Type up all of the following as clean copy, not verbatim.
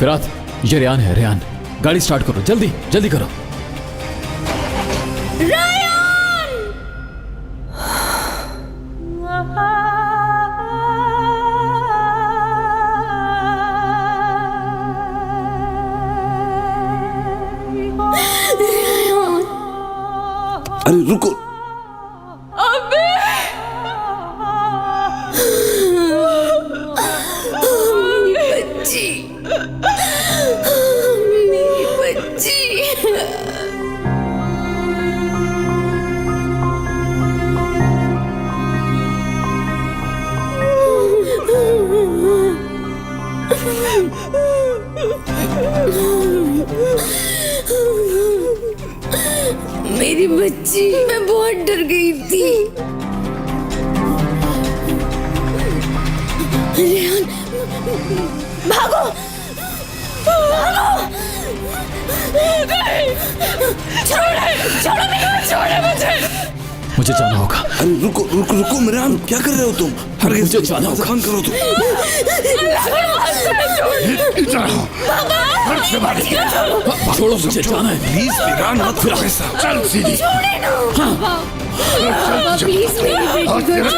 फिरात, ये रेयान है। रेयान, गाड़ी स्टार्ट करो, जल्दी जल्दी करो। अरे रुको। मेरी बच्ची, मैं बहुत डर गई थी। रेहान, भागो भागो। छोड़ो मुझे। मुझे जाना होगा। अरे रुको रुको रुको मिरान, क्या कर रहे हो तुम? मुझे जाना होगा। बंद करो तुम। छोड़ो, मुझे जाना है। प्लीज मिरान, मत फिर ऐसा। चल सीधी। प्लीज मेरी बेटी को छोड़ दे।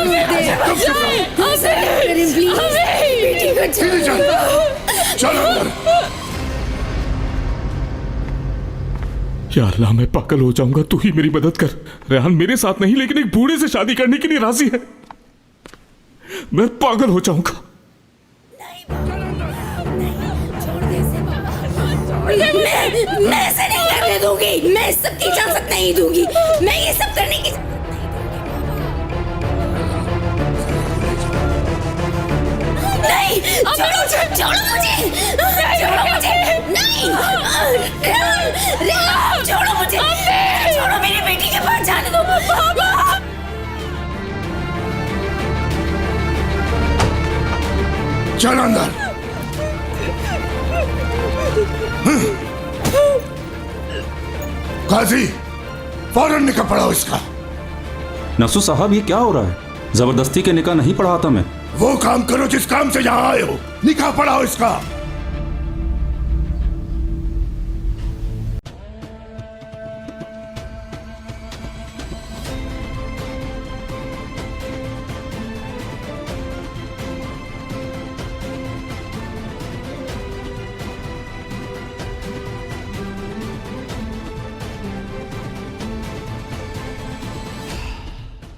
प्लीज बेटी को छोड़ दे। चल अंदर। या अल्लाह, मैं पागल हो जाऊंगा, तू ही मेरी मदद कर। रेहान मेरे साथ नहीं, लेकिन एक बूढ़े से शादी करने के लिए राजी है। मैं पागल हो जाऊंगा। मैं ऐसे नहीं करने दूंगी। मैं इस सब की इजाजत नहीं दूंगी। मैं ये सब करने की नहीं। छोड़ो मुझे। नहीं, छोड़ो मुझे। छोड़ो, मेरी बेटी के पास जाने दो। चल अंदर। काजी, फौरन निकाह पढ़ाओ इसका। नफसु साहब, ये क्या हो रहा है? जबरदस्ती के निकाह नहीं पढ़ाता मैं। वो काम करो जिस काम से यहाँ आए हो। निकाह पढ़ाओ इसका।